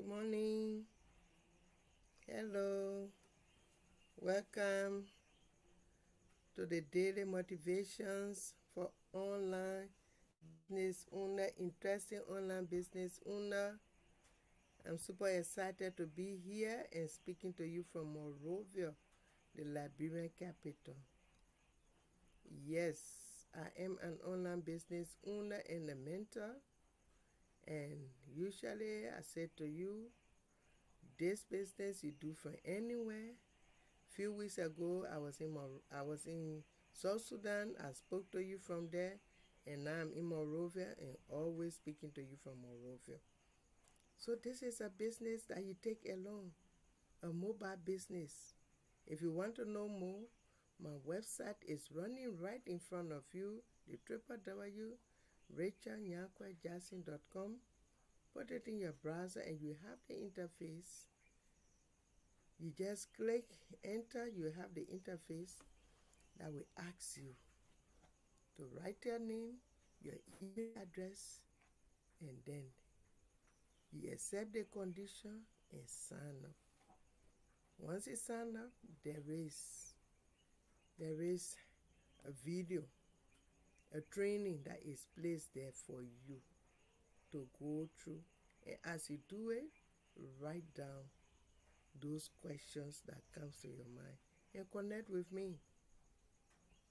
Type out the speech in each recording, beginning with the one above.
Good morning. Hello. Welcome to the daily motivations for online business owner, interesting online business owner. I'm super excited to be here and speaking to you from Monrovia, the Liberian capital. Yes, I am an online business owner and a mentor. And usually I say to you, this business you do from anywhere. Few weeks ago, I was in South Sudan. I spoke to you from there, and now I'm in Monrovia and always speaking to you from Monrovia. So this is a business that you take along, a mobile business. If you want to know more, my website is running right in front of you, the www.rachelnyakwajackson.com. Put it in your browser and you have the interface. You just click enter, you have the interface that will ask you to write your name, your email address, and then you accept the condition and sign up. Once you sign up, there is a video, a training that is placed there for you to go through. And as you do it, write down those questions that comes to your mind and connect with me.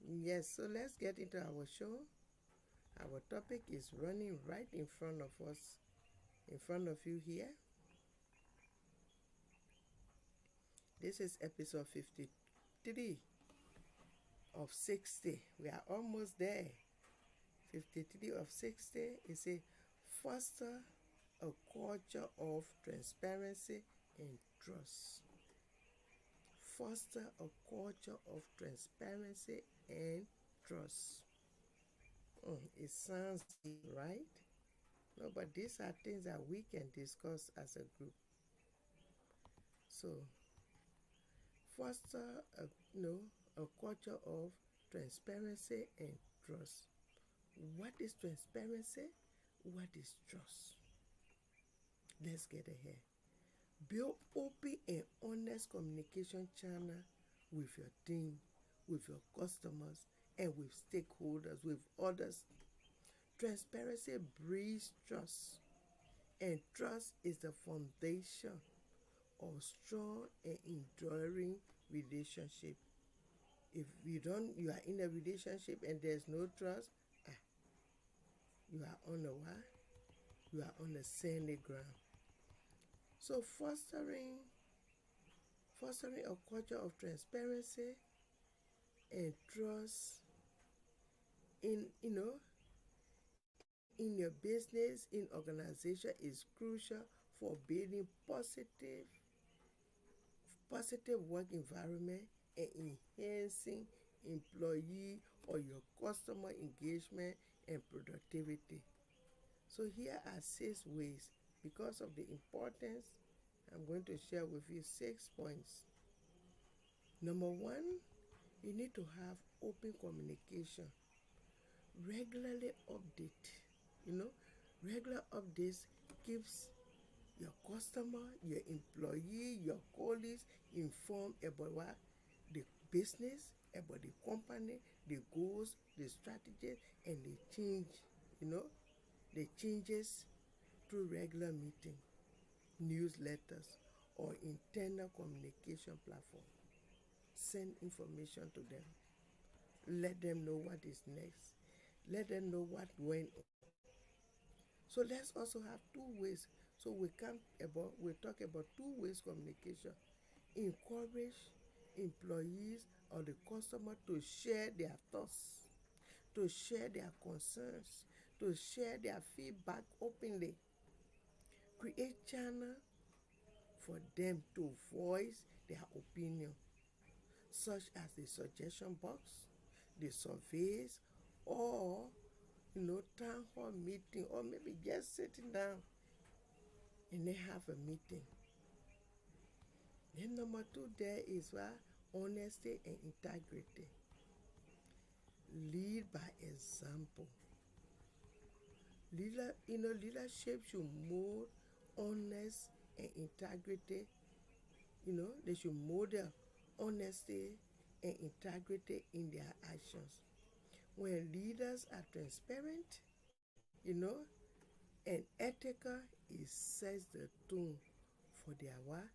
Yes, so let's get into our show. Our topic is running right in front of us, in front of you here. This is episode 53 of 60. We are almost there. 53 of 60 is a foster a culture of transparency and trust. Foster a culture of transparency and trust. It sounds right? No, but these are things that we can discuss as a group. So, foster a culture of transparency and trust. What is transparency? What is trust? Let's get ahead. Build open and honest communication channel with your team, with your customers, and with stakeholders, with others. Transparency breeds trust, and trust is the foundation of strong and enduring relationship. If you are in a relationship and there's no trust, you are on a what? You are on a sandy ground. So fostering a culture of transparency and trust in in your business, in organization is crucial for building positive work environment and enhancing employee or your customer engagement and productivity. So here are 6 ways. Because of the importance, I'm going to share with you 6 points. Number 1, you need to have open communication. Regularly update. Regular updates keeps your customer, your employee, your colleagues informed about what the business, about the company, the goals, the strategies, and the changes through regular meeting, newsletters, or internal communication platform. Send information to them. Let them know what is next. Let them know what went on. So let's also have 2 ways. So we talk about 2 ways communication. Encourage employees or the customer to share their thoughts, to share their concerns, to share their feedback openly. Create channel for them to voice their opinion, such as the suggestion box, the surveys, or town hall meeting, or maybe just sitting down and they have a meeting. Then number 2 there is what? Honesty and integrity. Lead by example. Leadership should mold honest and integrity. They should model honesty and integrity in their actions. When leaders are transparent, and ethical, it sets the tone for their what?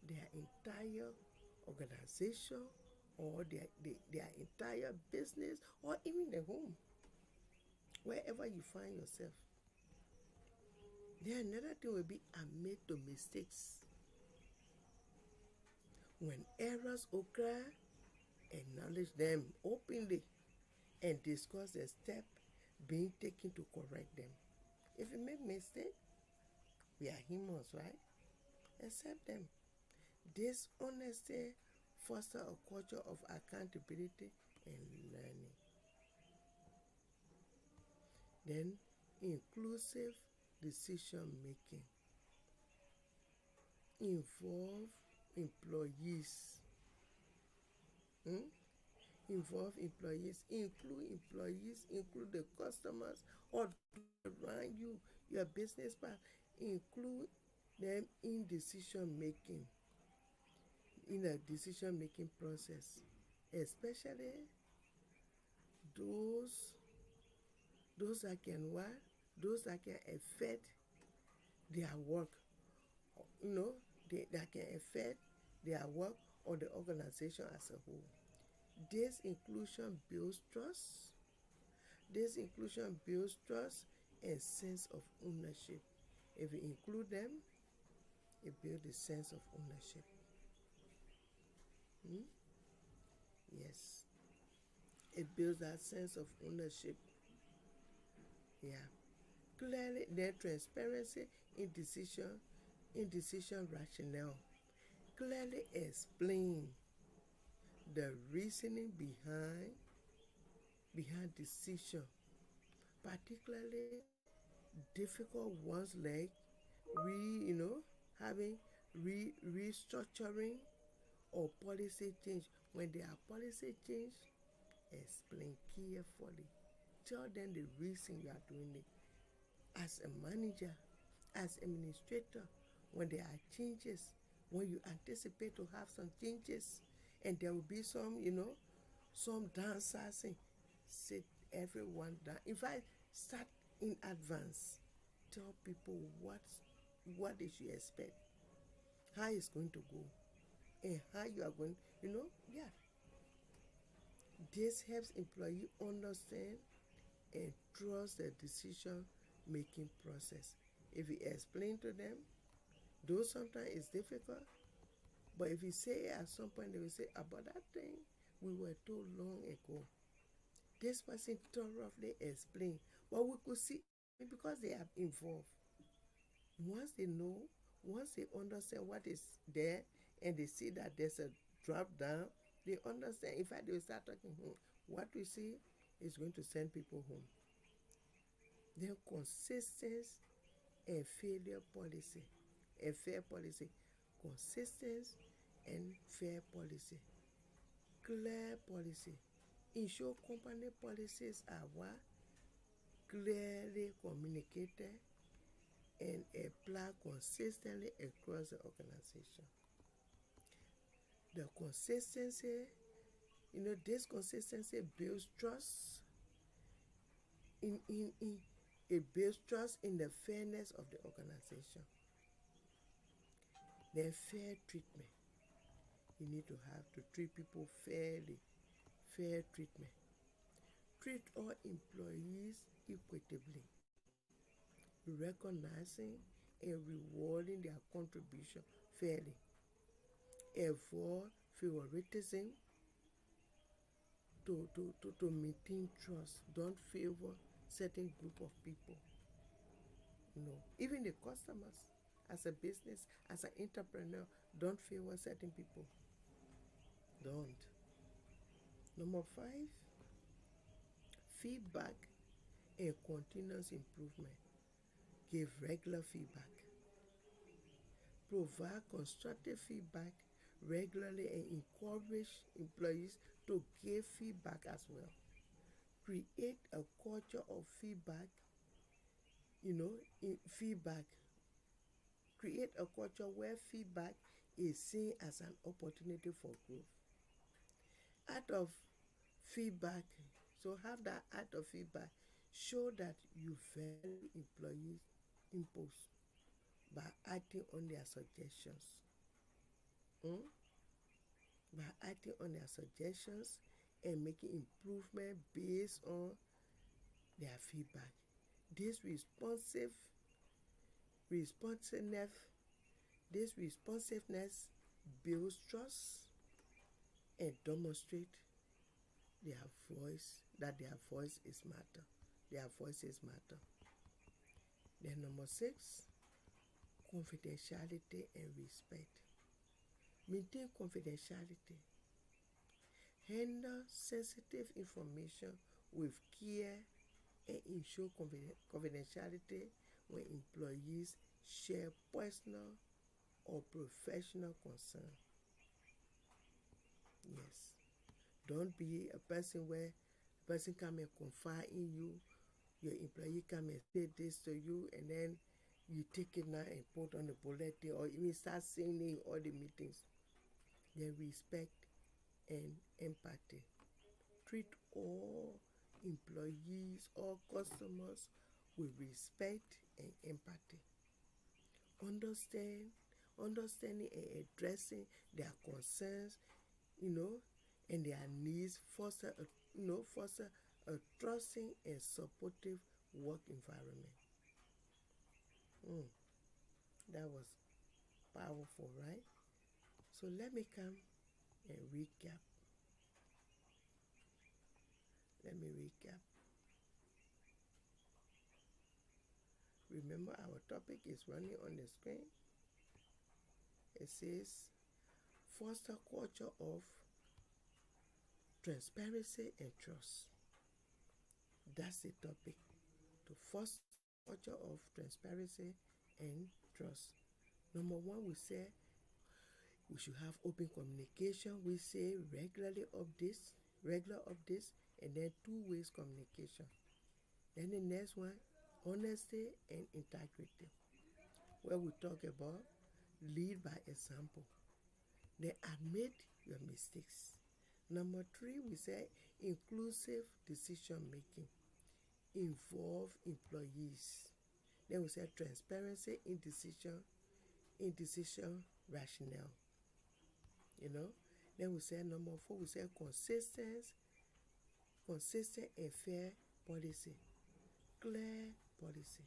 Their entire organization or their entire business or even the home, wherever you find yourself. Then another thing will be admit to mistakes. When errors occur, acknowledge them openly and discuss the step being taken to correct them. If you make mistake, we are humans, right? Accept them. This honesty foster a culture of accountability and learning. Then inclusive decision making. Involve employees. Involve employees, include the customers or around you, your business part, include them in decision making, in a decision making process, especially those that can what? Those that can affect their work, that can affect their work or the organization as a whole. This inclusion builds trust. This inclusion builds trust and sense of ownership. If you include them, it builds a sense of ownership. Yes, it builds that sense of ownership. Yeah, clearly, their transparency in decision rationale. Clearly explain the reasoning behind decision, particularly difficult ones like having restructuring or policy change. When there are policy change, explain carefully. Tell them the reason you are doing it. As a manager, as administrator, when there are changes, when you anticipate to have some changes, and there will be some downsizing, sit everyone down. In fact, start in advance. Tell people what they should expect, how it's going to go, and how you are going. Yeah. This helps employee understand and trust the decision making process. If you explain to them, though sometimes it's difficult, but if you say at some point, they will say, about that thing we were told long ago. This person thoroughly explained, but we could see because they are involved. Once they know, once they understand what is there, and they see that there's a drop down, they understand. In fact, they will start talking. What we see is going to send people home. Then consistency and failure policy, a fair policy, consistency and fair policy, clear policy. Ensure company policies are what? Clearly communicated and applied consistently across the organization. The consistency, this consistency builds trust it builds trust in the fairness of the organization. Then fair treatment. You need to have to treat people fairly. Fair treatment. Treat all employees equitably, recognizing and rewarding their contribution fairly. Avoid favoritism to maintain trust. Don't favor certain group of people. Even the customers, as a business, as an entrepreneur, don't favor certain people. Don't. Number 5, feedback and continuous improvement. Give regular feedback. Provide constructive feedback regularly and encourage employees to give feedback as well. Create a culture of feedback, feedback. create a culture where feedback is seen as an opportunity for growth. Act of feedback, so have that act of feedback, show that you value employees' input by acting on their suggestions. By acting on their suggestions and making improvement based on their feedback. This responsiveness builds trust and demonstrate that their voices matter. Their voices matter. Then number 6, confidentiality and respect. Maintain confidentiality. Handle sensitive information with care and ensure confidentiality when employees share personal or professional concern. Yes. Don't be a person where a person come and confide in you, your employee come and say this to you, and then you take it now and put on the bulletin or even start saying it in all the meetings. Then respect and empathy. Treat all employees or customers with respect and empathy. Understanding and addressing their concerns, and their needs foster a trusting and supportive work environment. That was powerful, right? So let me come and recap. Remember, our topic is running on the screen. It says, foster culture of transparency and trust. That's the topic. To foster culture of transparency and trust. Number 1, we say we should have open communication. We say regular updates, and then 2 ways communication. Then the next one, honesty and integrity, where we talk about lead by example. Then admit your mistakes. Number 3, we say inclusive decision making. Involve employees. Then we say transparency in decision rationale. Then we say number 4, we say consistent and fair policy. Clear policy.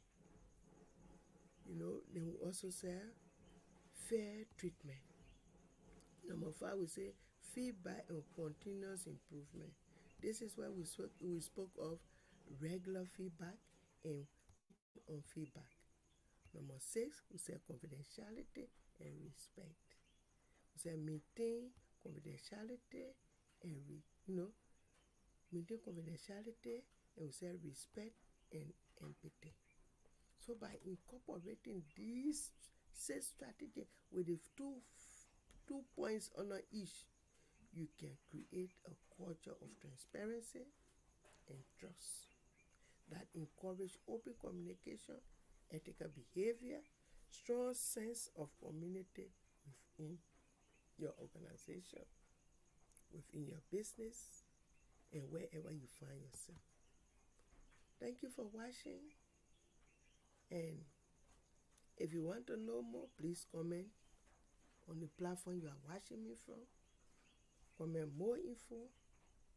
Then we also say fair treatment. Number 5, we say feedback and continuous improvement. This is why we spoke of regular feedback and on feedback. Number 6, we say confidentiality and respect. We say maintain confidentiality and we say respect and empathy. So by incorporating these 6 strategies with the two points under each, you can create a culture of transparency and trust that encourage open communication, ethical behavior, strong sense of community within your organization, within your business, and wherever you find yourself. Thank you for watching, and if you want to know more, please comment on the platform you are watching me from. Comment more info,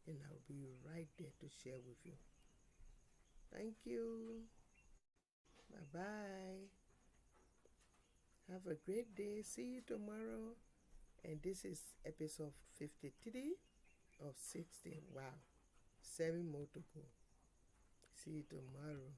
and I'll be right there to share with you. Thank you. Bye-bye. Have a great day. See you tomorrow. And this is episode 53 of 60. Wow. 7 more to go. See you tomorrow.